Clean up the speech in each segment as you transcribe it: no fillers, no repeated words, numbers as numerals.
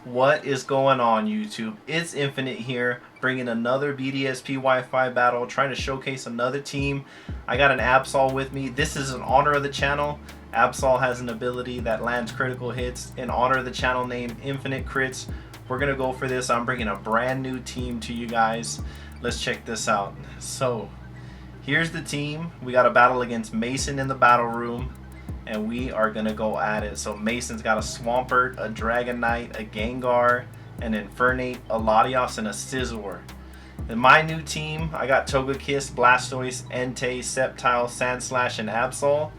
What is going on, YouTube? It's Infinite here, bringing another BDSP Wi-Fi battle, trying to showcase another team. I got an Absol with me. This is in honor of the channel. Absol has an ability that lands critical hits in honor of the channel name Infinite Crits. We're gonna go for this. I'm bringing a brand new team to you guys. Let's check this out. So, here's the team. We got a battle against Mason in the battle room, and we are gonna go at it. So Mason's got a Swampert, a Dragon Knight, a Gengar, an Infernate, a Latios, and a Scizor. In my new team, I got Togekiss, Blastoise, Entei, Sceptile, Sandslash, and Absol.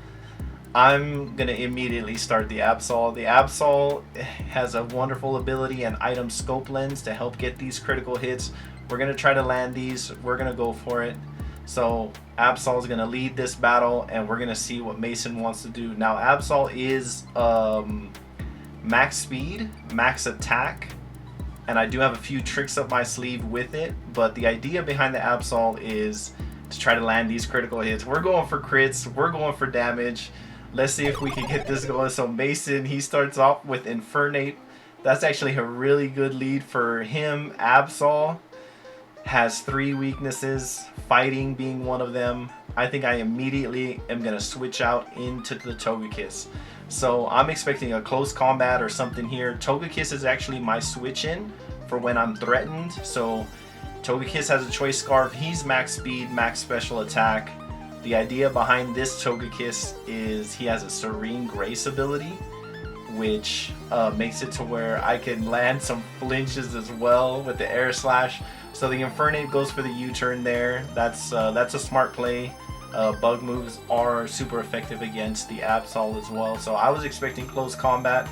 I'm gonna immediately start the Absol. The Absol has a wonderful ability and item scope lens to help get these critical hits. We're gonna try to land these. We're gonna go for it. So Absol is going to lead this battle, and we're going to see what Mason wants to do. Now Absol is max speed, max attack, and I do have a few tricks up my sleeve with it, but the idea behind the Absol is to try to land these critical hits. We're going for crits, we're going for damage. Let's see if we can get this going. So Mason, he starts off with Infernate. That's actually a really good lead for him. Absol has 3 weaknesses, fighting being one of them. I think I immediately am going to switch out into the Togekiss. So I'm expecting a close combat or something here. Togekiss is actually my switch in for when I'm threatened. So Togekiss has a choice scarf. He's max speed, max special attack. The idea behind this Togekiss is he has a Serene Grace ability, which makes it to where I can land some flinches as well with the Air Slash. So the Infernate goes for the U-turn there. That's a smart play. Bug moves are super effective against the Absol as well. So I was expecting close combat.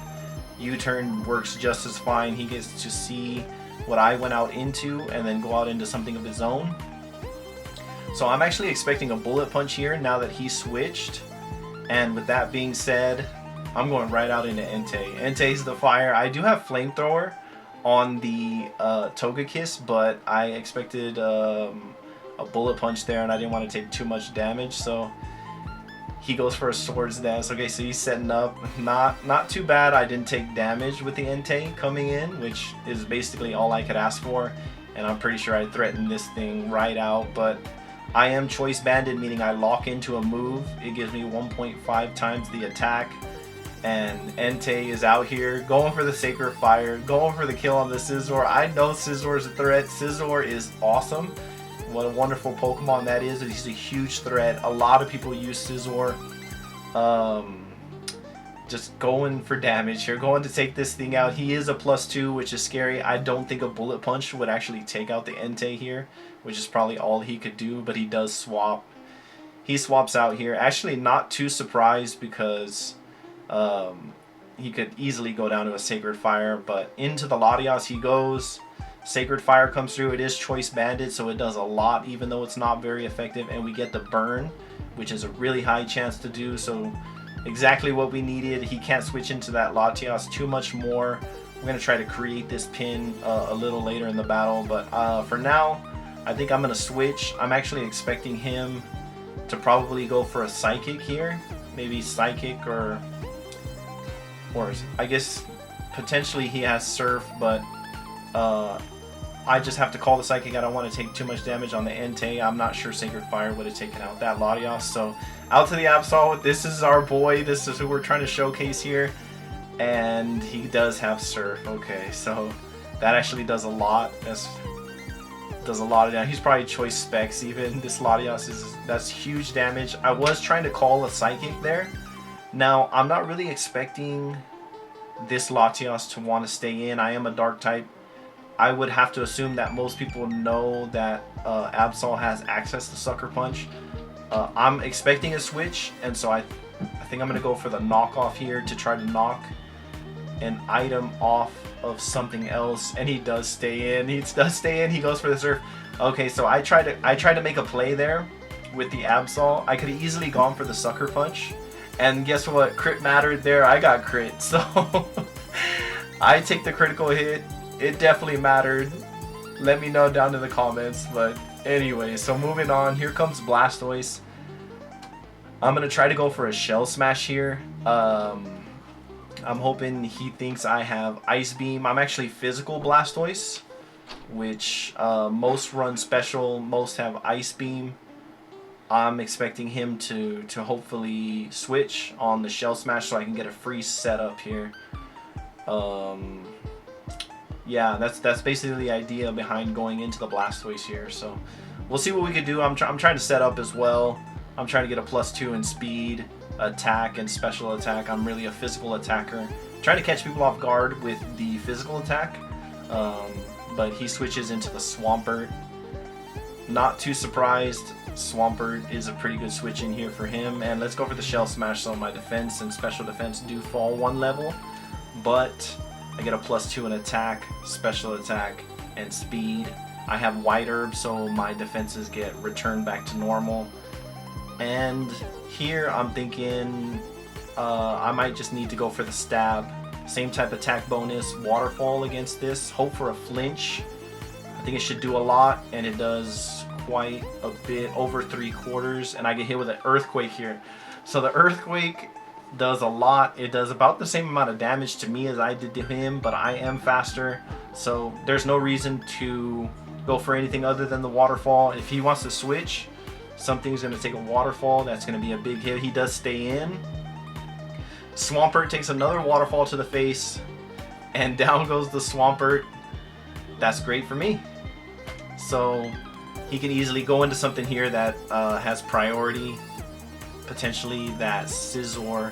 U-turn works just as fine. He gets to see what I went out into and then go out into something of his own. So I'm actually expecting a bullet punch here now that he switched. And with that being said, I'm going right out into Entei. Entei's the fire. I do have Flamethrower on the Togekiss, but I expected a bullet punch there, and I didn't want to take too much damage, so he goes for a Swords Dance. Okay, so he's setting up. Not too bad. I didn't take damage with the Entei coming in, which is basically all I could ask for, and I'm pretty sure I threatened this thing right out, but I am choice banded, meaning I lock into a move. It gives me 1.5 times the attack. And Entei is out here going for the Sacred Fire, going for the kill on the Scizor. I know Scizor's a threat. Scizor is awesome. What a wonderful Pokemon that is. He's a huge threat. A lot of people use Scizor. Just going for damage here. Going to take this thing out. He is a +2, which is scary. I don't think a Bullet Punch would actually take out the Entei here, which is probably all he could do, but he does swap. He swaps out here. Actually, not too surprised because he could easily go down to a Sacred Fire, but into the Latios he goes. Sacred Fire comes through. It is choice banded, so it does a lot even though it's not very effective, and we get the burn, which is a really high chance to do, so exactly what we needed. He can't switch into that Latios too much more. We're going to try to create this pin a little later in the battle, but for now I think I'm going to switch. I'm actually expecting him to probably go for a Psychic here, maybe Psychic or I guess potentially he has Surf, but I just have to call the Psychic. I don't want to take too much damage on the Entei. I'm not sure Sacred Fire would have taken out that Latios. So out to the Absol. This is our boy. This is who we're trying to showcase here. And he does have Surf. Okay, so that actually does a lot. Does a lot of damage. He's probably choice specs even. This Latios that's huge damage. I was trying to call a Psychic there. Now, I'm not really expecting this Latios to want to stay in. I am a Dark type. I would have to assume that most people know that Absol has access to Sucker Punch. I'm expecting a switch, and so I think I'm going to go for the knockoff here to try to knock an item off of something else, and he does stay in. He does stay in. He goes for the Surf. Okay, so I tried to make a play there with the Absol. I could have easily gone for the Sucker Punch. And guess what? Crit mattered there. I got crit. So I take the critical hit. It definitely mattered. Let me know down in the comments. But anyway, so moving on. Here comes Blastoise. I'm going to try to go for a Shell Smash here. I'm hoping he thinks I have Ice Beam. I'm actually physical Blastoise, which most run special, most have Ice Beam. I'm expecting him to hopefully switch on the Shell Smash so I can get a free setup here. Yeah, that's basically the idea behind going into the Blastoise here. So we'll see what we could do. I'm trying to set up as well. I'm trying to get a +2 in speed, attack, and special attack. I'm really a physical attacker. Trying to catch people off guard with the physical attack. But he switches into the Swampert. Not too surprised. Swampert is a pretty good switch in here for him. And let's go for the Shell Smash so my defense and special defense do fall 1 level. But I get a +2 in attack, special attack, and speed. I have White Herb, so my defenses get returned back to normal. And here I'm thinking I might just need to go for the stab. Same type attack bonus, waterfall against this. Hope for a flinch. I think it should do a lot, and it does quite a bit, over 3/4. And I get hit with an earthquake here. So the earthquake does a lot. It does about the same amount of damage to me as I did to him, but I am faster, so there's no reason to go for anything other than the waterfall. If he wants to switch, something's going to take a waterfall. That's going to be a big hit. He does stay in. Swampert takes another waterfall to the face, and down goes the Swampert. That's great for me. So he can easily go into something here that has priority. Potentially that Scizor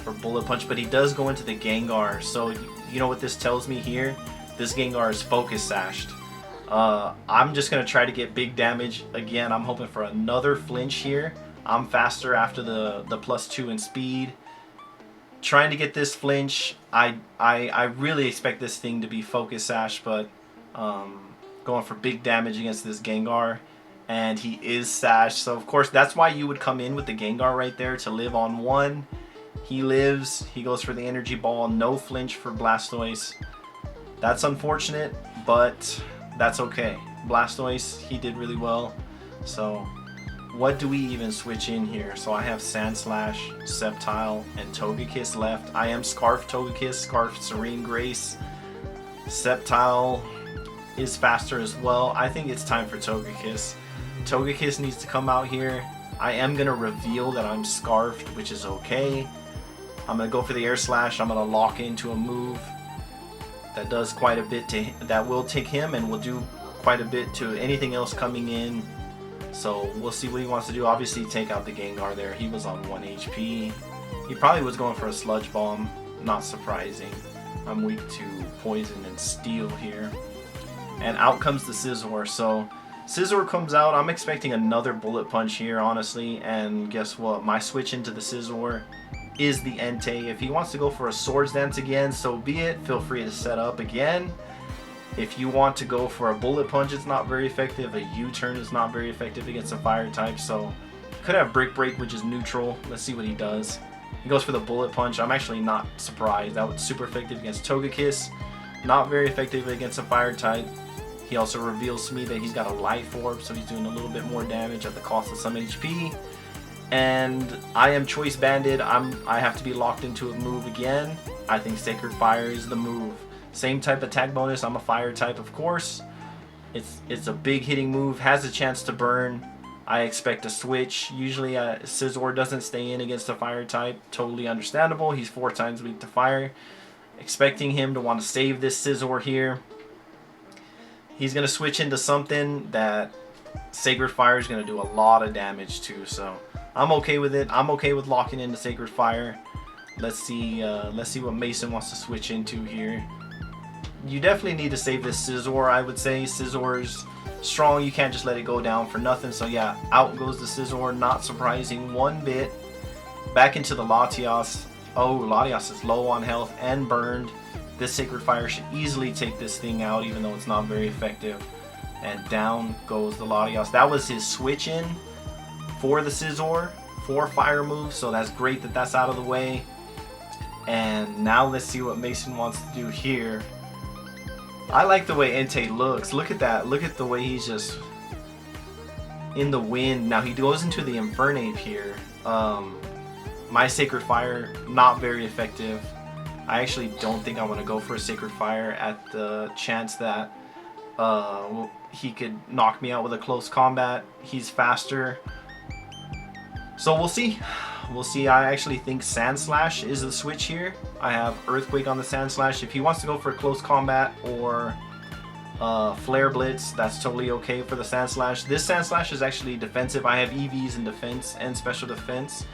or Bullet Punch, but he does go into the Gengar. So you know what this tells me here? This Gengar is Focus Sashed. I'm just going to try to get big damage. Again, I'm hoping for another flinch here. I'm faster after the +2 in speed. Trying to get this flinch. I really expect this thing to be Focus Sash, but going for big damage against this Gengar. And he is sashed, so of course that's why you would come in with the Gengar right there to live on 1. He lives, he goes for the energy ball, no flinch for Blastoise. That's unfortunate, but that's okay. Blastoise, he did really well. So what do we even switch in here? So I have Sandslash, Sceptile, and Togekiss left. I am Scarf Togekiss, Scarf Serene Grace. Sceptile is faster as well. I think it's time for Togekiss. Togekiss needs to come out here. I am going to reveal that I'm Scarfed, which is okay. I'm going to go for the Air Slash. I'm going to lock into a move that does quite a bit to that will take him and will do quite a bit to anything else coming in. So we'll see what he wants to do. Obviously take out the Gengar there. He was on 1 HP. He probably was going for a Sludge Bomb. Not surprising. I'm weak to Poison and Steel here. And out comes the Scizor. So Scizor comes out. I'm expecting another Bullet Punch here, honestly. And guess what? My switch into the Scizor is the Entei. If he wants to go for a Swords Dance again, so be it. Feel free to set up again. If you want to go for a Bullet Punch, it's not very effective. A U-turn is not very effective against a Fire type. So could have Brick Break, which is neutral. Let's see what he does. He goes for the Bullet Punch. I'm actually not surprised. That was super effective against Togekiss. Not very effective against a Fire type. He also reveals to me that he's got a Life Orb, so he's doing a little bit more damage at the cost of some HP. And I am Choice Banded. I have to be locked into a move again. I think Sacred Fire is the move. Same type attack bonus. I'm a Fire type, of course. It's a big hitting move. Has a chance to burn. I expect a switch. Usually Scizor doesn't stay in against a Fire type. Totally understandable. He's 4 times weak to Fire. Expecting him to want to save this Scizor here. He's going to switch into something that Sacred Fire is going to do a lot of damage to. So I'm okay with it. I'm okay with locking into Sacred Fire. Let's see what Mason wants to switch into here. You definitely need to save this Scizor, I would say. Scizor's strong. You can't just let it go down for nothing. So yeah, out goes the Scizor. Not surprising one bit. Back into the Latias. Oh, Latias is low on health and burned. This Sacred Fire should easily take this thing out, even though it's not very effective. And down goes the Latias. That was his switch in for the Scizor, for Fire moves. So that's great that that's out of the way. And now let's see what Mason wants to do here. I like the way Entei looks. Look at that. Look at the way he's just in the wind. Now he goes into the Infernape here. My Sacred Fire, not very effective. I actually don't think I want to go for a Sacred Fire at the chance that he could knock me out with a close combat. He's faster. So we'll see. We'll see. I actually think Sand Slash is the switch here. I have Earthquake on the Sand Slash. If he wants to go for close combat or Flare Blitz, that's totally okay for the Sand Slash. This Sand Slash is actually defensive. I have EVs in defense and special defense,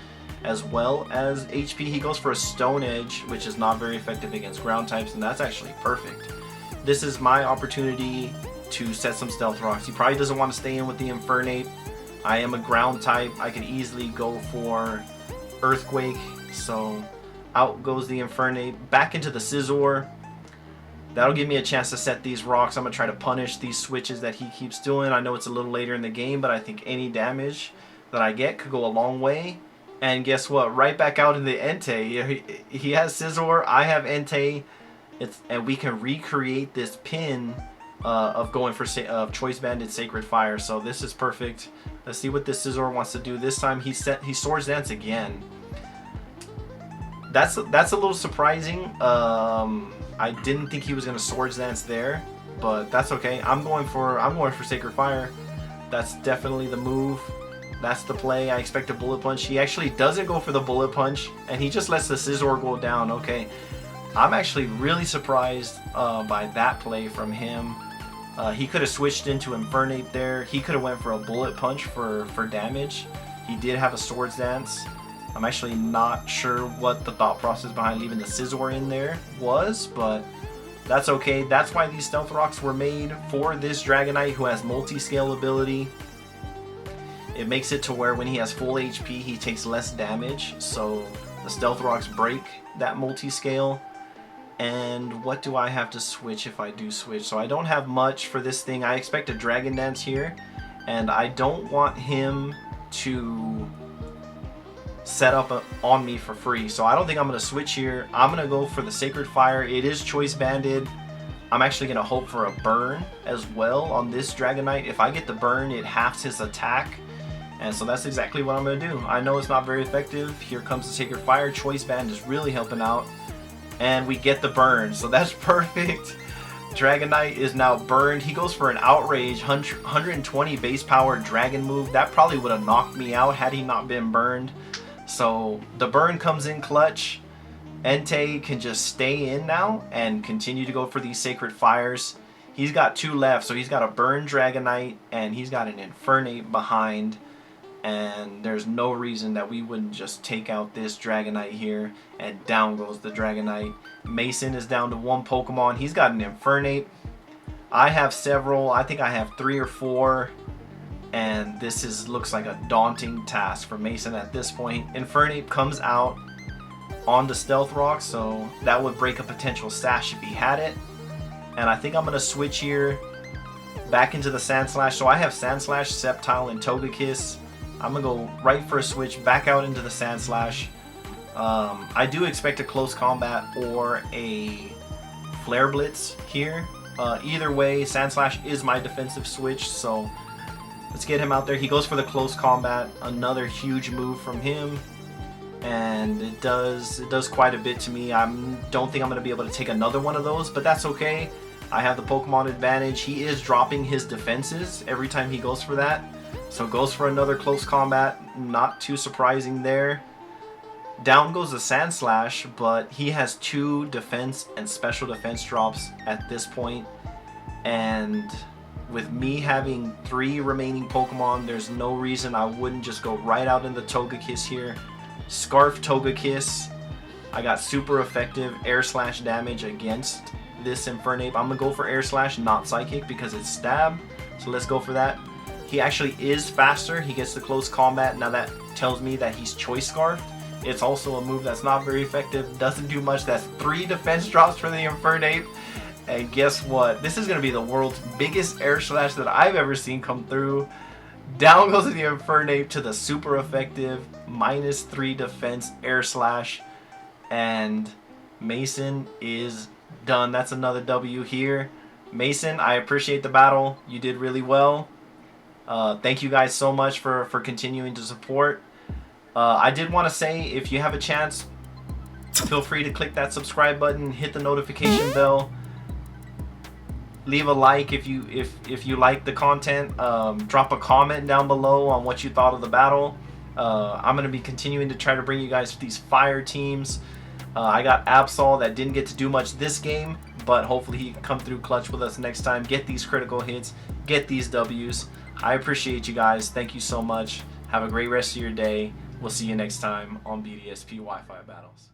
as well as HP. He goes for a Stone Edge, which is not very effective against ground types, and that's actually perfect. This is my opportunity to set some Stealth Rocks. He probably doesn't want to stay in with the Infernape. I am a ground type. I could easily go for Earthquake, so out goes the Infernape. Back into the Scizor. That'll give me a chance to set these rocks. I'm going to try to punish these switches that he keeps doing. I know it's a little later in the game, but I think any damage that I get could go a long way. And guess what? Right back out in the Entei. He has Scizor, I have Entei. And we can recreate this pin of going for Choice Banded Sacred Fire. So this is perfect. Let's see what this Scizor wants to do this time. He Swords Dance again. That's a little surprising. I didn't think he was gonna Swords Dance there, but that's okay. I'm going for Sacred Fire. That's definitely the move. That's the play. I expect a Bullet Punch. He actually doesn't go for the Bullet Punch, and he just lets the Scizor go down. Okay, I'm actually really surprised by that play from him. He could have switched into Infernape there. He could have went for a Bullet Punch for damage. He did have a Swords Dance. I'm actually not sure what the thought process behind leaving the Scizor in there was, but that's okay. That's why these Stealth Rocks were made for this Dragonite who has multi-scale ability. It makes it to where when he has full HP, he takes less damage, so the Stealth Rocks break that multi-scale. And what do I have to switch if I do switch? So I don't have much for this thing. I expect a Dragon Dance here, and I don't want him to set up on me for free, so I don't think I'm going to switch here. I'm going to go for the Sacred Fire. It is Choice Banded. I'm actually going to hope for a burn as well on this Dragonite. If I get the burn, it halves his attack, and so that's exactly what I'm going to do. I know it's not very effective. Here comes the Sacred Fire. Choice Band is really helping out, and we get the burn, so that's perfect. Dragonite is now burned. He goes for an Outrage, 120 base power dragon move. That probably would have knocked me out had he not been burned. So the burn comes in clutch. Entei can just stay in now and continue to go for these Sacred Fires. He's got two left, so he's got a burn Dragonite and he's got an Infernape behind. And there's no reason that we wouldn't just take out this Dragonite here. And down goes the Dragonite. Mason is down to one Pokemon. He's got an Infernape. I have several. I think I have 3 or 4. And this looks like a daunting task for Mason at this point. Infernape comes out on the Stealth Rock, so that would break a potential Sash if he had it. And I think I'm going to switch here back into the Sand Slash. So I have Sand Slash, Sceptile, and Togekiss. I'm going to go right for a switch back out into the Sand Slash. I do expect a close combat or a Flare Blitz here. Either way, Sand Slash is my defensive switch, so let's get him out there. He goes for the close combat. Another huge move from him. And it does quite a bit to me. I don't think I'm going to be able to take another one of those, but that's okay. I have the Pokemon advantage. He is dropping his defenses every time he goes for that. So goes for another close combat. Not too surprising there. Down goes the Sand Slash, but he has 2 defense and special defense drops at this point. And with me having 3 remaining Pokemon, there's no reason I wouldn't just go right out in the Togekiss here. Scarf Togekiss. I got super effective Air Slash damage against this Infernape. I'm going to go for Air Slash, not Psychic, because it's Stab. So let's go for that. He actually is faster. He gets the close combat. Now that tells me that he's Choice Scarfed. It's also a move that's not very effective. Doesn't do much. That's 3 defense drops for the Infernape. And guess what? This is going to be the world's biggest Air Slash that I've ever seen come through. Down goes the Infernape to the super effective -3 defense Air Slash. And Mason is done. That's another W here. Mason, I appreciate the battle. You did really well. Thank you guys so much for continuing to support. I did want to say, if you have a chance, feel free to click that subscribe button, hit the notification bell, leave a like if you like the content. Drop a comment down below on what you thought of the battle. I'm going to be continuing to try to bring you guys these fire teams. I got Absol that didn't get to do much this game, but hopefully he can come through clutch with us next time, get these critical hits, get these W's. I appreciate you guys. Thank you so much. Have a great rest of your day. We'll see you next time on BDSP Wi-Fi Battles.